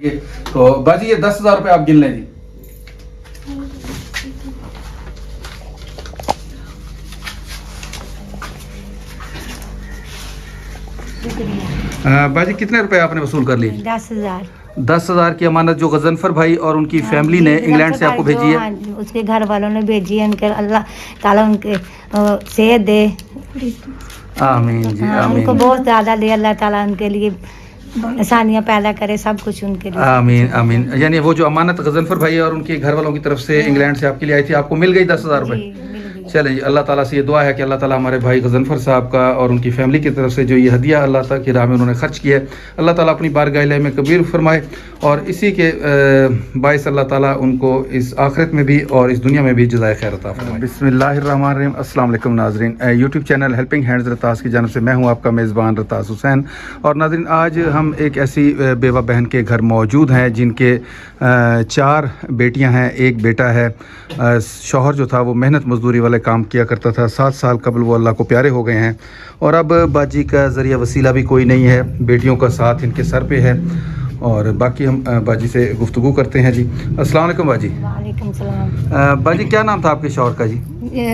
تو बाजी ये 10,000 रुपये आप गिन लें जी। बाजी कितने रुपए आपने वसूल कर लिए? 10,000। 10,000 की अमानत जो गजनफर भाई और उनकी फैमिली ने इंग्लैंड से आपको भेजी है। उसके घर वालों ने भेजी है, उनके अल्लाह ताला उनके सेहत दे। आमीन जी आमीन। उनको बहुत ज़्यादा दे अल्लाह ताला, उनके लिए आसानियाँ पैदा करे, सब कुछ उनके लिए। आमीन आमीन। यानी वो जो अमानत गजनफर भाई और उनके घर वालों की तरफ से इंग्लैंड से आपके लिए आई थी, आपको मिल गई 10,000 रुपये? चले जी, अल्लाह ताला से ये दुआ है कि अल्लाह ताला हमारे भाई गजनफर साहब का और उनकी फैमिली की तरफ से जो ये हदिया अल्लाह ताला की राह में उन्होंने खर्च किया है, अल्लाह ताला अपनी बारगाह इलाही में कबूल फरमाए और इसी के बाइस अल्लाह ताला उनको इस आखिरत में भी और इस दुनिया में भी जज़ाए खैर अता फरमाए। बिस्मिल्लाहिर्रहमानिर्रहीम। अस्सलाम वालेकुम नाज़रीन, यूट्यूब चैनल हेल्पिंग हैंड्स रतास की जानब से मैं हूँ आपका मेज़बान रतास हुसैन। और नाज़रीन, आज हम एक ऐसी बेवा बहन के घर मौजूद हैं जिनके 4 बेटियाँ हैं, एक बेटा है। शौहर जो था वो मेहनत मजदूरी वाले काम किया करता था, 7 साल कबल वो अल्लाह को प्यारे हो गए हैं और अब बाजी का ज़रिया वसीला भी कोई नहीं है, बेटियों का साथ इनके सर पे है। और बाकी हम बाजी से गुफ्तगू करते हैं जी। अस्सलाम वालेकुम बाजी। वालेकुम सलाम। बाजी क्या नाम था आपके शौहर का जी?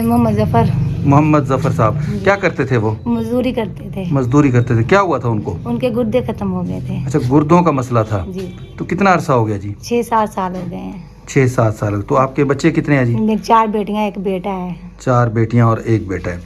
मोहम्मद जफ़र। मोहम्मद जफ़र साहब। क्या करते थे वो? मजदूरी करते थे। मजदूरी करते थे। क्या हुआ था उनको? उनके गुर्दे खत्म हो गए थे। अच्छा, गुर्दों का मसला था जी। तो कितना अरसा हो गया जी? 6-7 साल हो गए हैं। 6-7 साल। तो आपके बच्चे कितने हैं जी? मेरी 4 बेटियां, एक बेटा है। 4 बेटियां और एक बेटा है।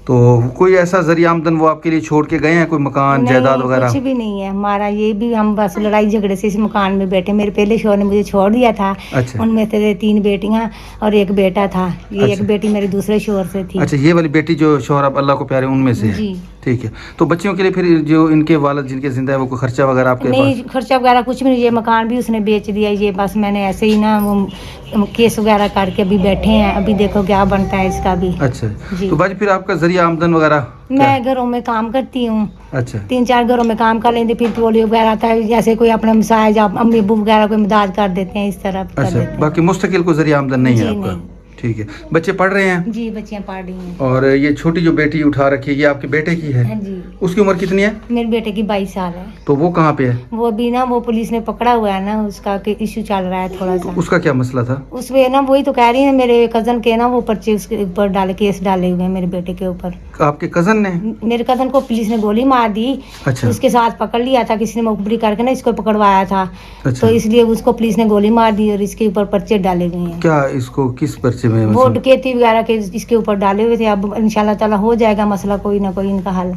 तो कोई ऐसा जरिया आमदन वो आपके लिए छोड़ के गए हैं, कोई मकान जायदाद वगैरह? कुछ भी नहीं है हमारा, ये भी हम बस लड़ाई झगड़े से इस मकान में बैठे। मेरे पहले शौहर ने मुझे छोड़ दिया था। अच्छा। उनमें से 3 बेटियां और एक बेटा था। ये अच्छा। एक बेटी मेरे दूसरे शौहर से थी। अच्छा, ये वाली बेटी जो शौहर आप अल्लाह को प्यारे उनमें से है? जी। ठीक है। तो बच्चियों के लिए फिर जो इनके वालिद जिनके जिंदा है वो कोई खर्चा वगैरह आपके नहीं, खर्चा वगैरह कुछ भी नहीं। ये मकान भी उसने बेच दिया। ये बस मैंने ऐसे ही ना वो केस वगैरह करके अभी बैठे हैं, अभी देखो क्या बनता है इसका भी। अच्छा जी। तो बाजी फिर आपका जरिया आमदन वगैरह? मैं घरों में काम करती हूँ। अच्छा। 3-4 घरों में काम कर लेते, फिर पोलियो वगैरह था, जैसे कोई अपना मिसाज अम्मी अब्बू वगैरह कोई मदद कर देते हैं, इस तरह कर अच्छा, देते हैं। बाकी मुस्तकिल कोई जरिया आमदन नहीं है जी, आपका? नहीं। ठीक है। बच्चे पढ़ रहे हैं? जी, बच्चियां पढ़ रही हैं। और ये छोटी जो बेटी उठा रखी है ये आपके बेटे की है? हाँ जी। उसकी उम्र कितनी है? मेरे बेटे की 22 साल है। तो वो कहाँ पे है? वो भी ना, वो पुलिस ने पकड़ा हुआ है ना, उसका इशू चल रहा है थोड़ा सा। उसका क्या मसला था? उसमें ना वही तो कह रही है, मेरे कजन के ना वो पर्चे उसके ऊपर डाले, केस डाले हुए हैं मेरे बेटे के ऊपर। आपके कजन ने? मेरे कजन को पुलिस ने गोली मार दी। अच्छा। उसके साथ पकड़ लिया था किसी ने, मुखबरी करके ना इसको पकड़वाया था। अच्छा। तो इसलिए उसको पुलिस ने गोली मार दी और इसके ऊपर पर्चे डाले गए हैं। क्या इसको किस पर्चे में? वो डकैती वगैरह के इसके ऊपर डाले हुए थे। अब इंशाल्लाह ताला हो जाएगा मसला, कोई ना कोई इनका हल।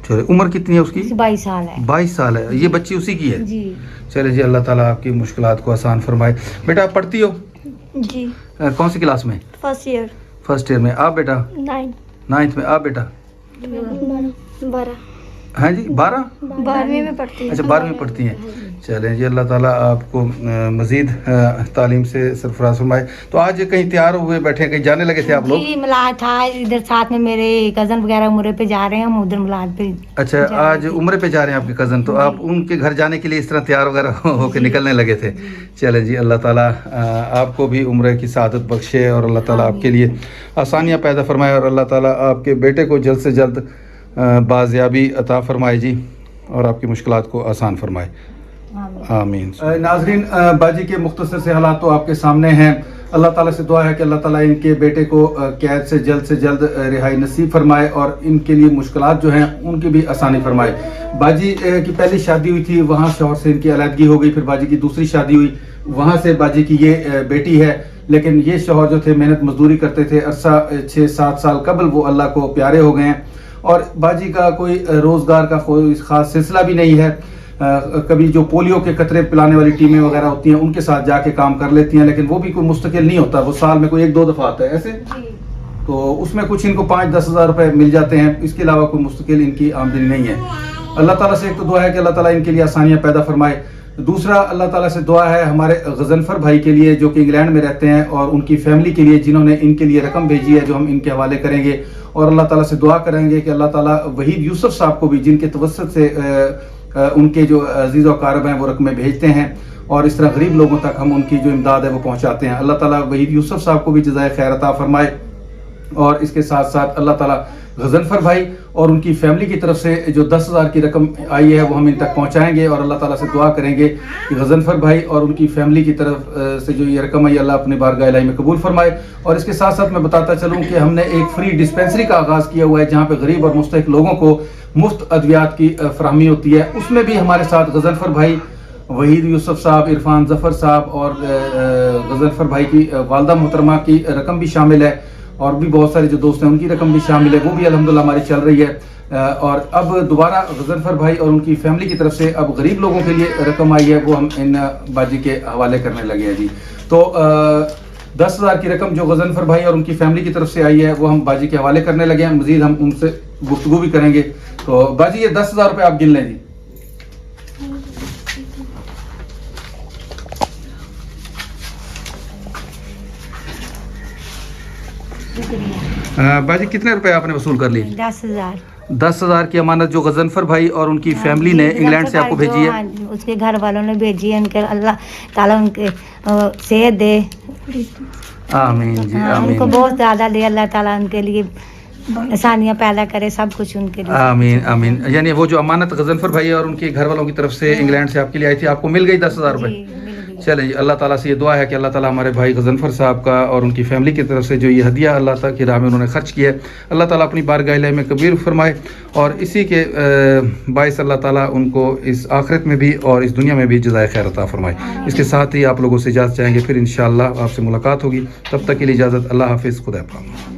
चले, उम्र कितनी है उसकी? 22 साल है। 22 साल है। ये बच्ची उसी की है? जी। चले जी, अल्लाह ताला आपकी मुश्किलात को आसान फरमाए। बेटा आप पढ़ती हो? जी। कौन सी क्लास में? First year. फर्स्ट ईयर में। आप बेटा? 9th में। आप बेटा? 12 हाँ जी, 12वीं में पढ़ती है। अच्छा, 12वीं पढ़ती हैं। चलें जी, अल्लाह ताला आपको मज़ीद तालीम से सरफराज फरमाए। तो आज कहीं तैयार हुए बैठे हैं, कहीं जाने लगे थे आप लोग? जी, मिलाद था इधर, साथ में मेरे कजन वगैरह उम्रे पे जा रहे हैं, हम उधर मिलाद पे। अच्छा, आज उम्रे पे जा रहे हैं आपके कज़न, तो आप उनके घर जाने के लिए इस तरह तैयार वगैरह होकर निकलने लगे थे। चलें जी, अल्लाह ताला आपको भी उम्र की सआदत बख्शे और अल्लाह ताला आपके लिए आसानियाँ पैदा फरमाए और अल्लाह ताला आपके बेटे को जल्द से जल्द बाज़ियाबी अता फरमाए जी और आपकी मुश्किलात को आसान फरमाए। आमीन। नाजरीन, बाजी के मुख्तसर से हालात तो आपके सामने हैं। अल्लाह ताला से दुआ है कि अल्लाह ताला इनके बेटे को कैद से जल्द रिहाई नसीब फरमाए और इनके लिए मुश्किलात जो हैं उनकी भी आसानी फरमाए। बाजी की पहली शादी हुई थी, वहाँ शौहर से इनकी अलहदगी हो गई। फिर बाजी की दूसरी शादी हुई, वहाँ से बाजी की ये बेटी है। लेकिन ये शौहर जो थे मेहनत मजदूरी करते थे, अरसा 6-7 साल कबल वो अल्लाह को प्यारे हो गए हैं और बाजी का कोई रोज़गार का कोई ख़ास सिलसिला भी नहीं है। कभी जो पोलियो के कतरे पिलाने वाली टीमें वगैरह होती हैं उनके साथ जाके काम कर लेती हैं, लेकिन वो भी कोई मुस्तकिल नहीं होता, वो साल में कोई 1-2 दफ़ा आता है ऐसे। तो उसमें कुछ इनको 5-10 हज़ार रुपये मिल जाते हैं, इसके अलावा कोई मुस्तकिल इनकी आमदनी नहीं है। अल्लाह ताला से एक तो दुआ है कि अल्लाह ताला इनके लिए आसानियाँ पैदा फरमाए। दूसरा, अल्लाह ताला से दुआ है हमारे गजनफर भाई के लिए जो कि इंग्लैंड में रहते हैं और उनकी फैमिली के लिए जिन्होंने इनके लिए रकम भेजी है, जो हम इनके हवाले करेंगे। और अल्लाह ताला से दुआ करेंगे कि अल्लाह ताला वहीद यूसुफ साहब को भी, जिनके तवस्सुत से उनके जो अजीज़ व कारब हैं वो रकमें भेजते हैं और इस तरह गरीब लोगों तक हम उनकी जो इमदाद है वो पहुँचाते हैं। अल्लाह ताला वहीद यूसुफ साहब को भी जज़ाए खैर अता फरमाए और इसके साथ साथ अल्लाह ताला غضنفر بھائی اور ان کی فیملی کی طرف سے جو 10,000 کی رقم آئی ہے وہ ہم ان تک پہنچائیں گے اور اللہ تعالیٰ سے دعا کریں گے کہ غضنفر بھائی اور ان کی فیملی کی طرف سے جو یہ رقم آئی اللہ اپنے بارگاہ الہی میں قبول فرمائے. اور اس کے ساتھ ساتھ میں بتاتا چلوں کہ ہم نے ایک فری ڈسپینسری کا آغاز کیا ہوا ہے جہاں پہ غریب اور مستحق لوگوں کو مفت ادویات کی فراہمی ہوتی ہے. اس میں بھی ہمارے ساتھ غضنفر بھائی وحید یوسف صاحب, عرفان ظفر صاحب اور غضنفر بھائی کی والدہ محترمہ کی رقم بھی شامل ہے اور بھی بہت سارے جو دوست ہیں ان کی رقم بھی شامل ہے, وہ بھی الحمدللہ ہماری چل رہی ہے. اور اب دوبارہ غضنفر بھائی اور ان کی فیملی کی طرف سے اب غریب لوگوں کے لیے رقم آئی ہے وہ ہم ان باجی کے حوالے کرنے لگے ہیں جی. تو 10,000 کی رقم جو غضنفر بھائی اور ان کی فیملی کی طرف سے آئی ہے وہ ہم باجی کے حوالے کرنے لگے ہیں. مزید ہم ان سے گفتگو بھی کریں گے. تو باجی یہ 10,000 روپے آپ گن لیں جی. باجی کتنے روپے آپ نے وصول کر لی؟ 10,000. 10,000 کی امانت جو غضنفر بھائی اور ان کی فیملی نے انگلینڈ سے آپ کو بھیجی ہے. اس کے گھر والوں نے بھیجی ہے. ان کے اللہ تعالیٰ ان کے صحت دے. آمین جی ان آمین. کو بہت زیادہ دے اللہ تعالیٰ, ان کے لیے آسانیاں پیدا کرے, سب کچھ ان کے لیے. آمین آمین. یعنی وہ جو امانت غضنفر بھائی اور ان کے گھر والوں کی طرف سے انگلینڈ سے آپ کے لیے آئی تھی آپ کو مل گئی 10,000 روپے. جی, مل گئی. چلیں جی, اللہ تعالیٰ سے یہ دعا ہے کہ اللہ تعالیٰ ہمارے بھائی غضنفر صاحب کا اور ان کی فیملی کی طرف سے جو یہ ہدیہ اللہ تعالیٰ کی راہ میں انہوں نے خرچ کیا ہے اللہ تعالیٰ اپنی بارگاہ الہی میں قبول فرمائے اور اسی کے باعث اللہ تعالیٰ ان کو اس آخرت میں بھی اور اس دنیا میں بھی جزائے خیر عطا فرمائے. اس کے ساتھ ہی آپ لوگوں سے اجازت چاہیں گے, پھر انشاءاللہ آپ سے ملاقات ہوگی. تب تک کے لیے اجازت, اللہ حافظ, خدا حافظ.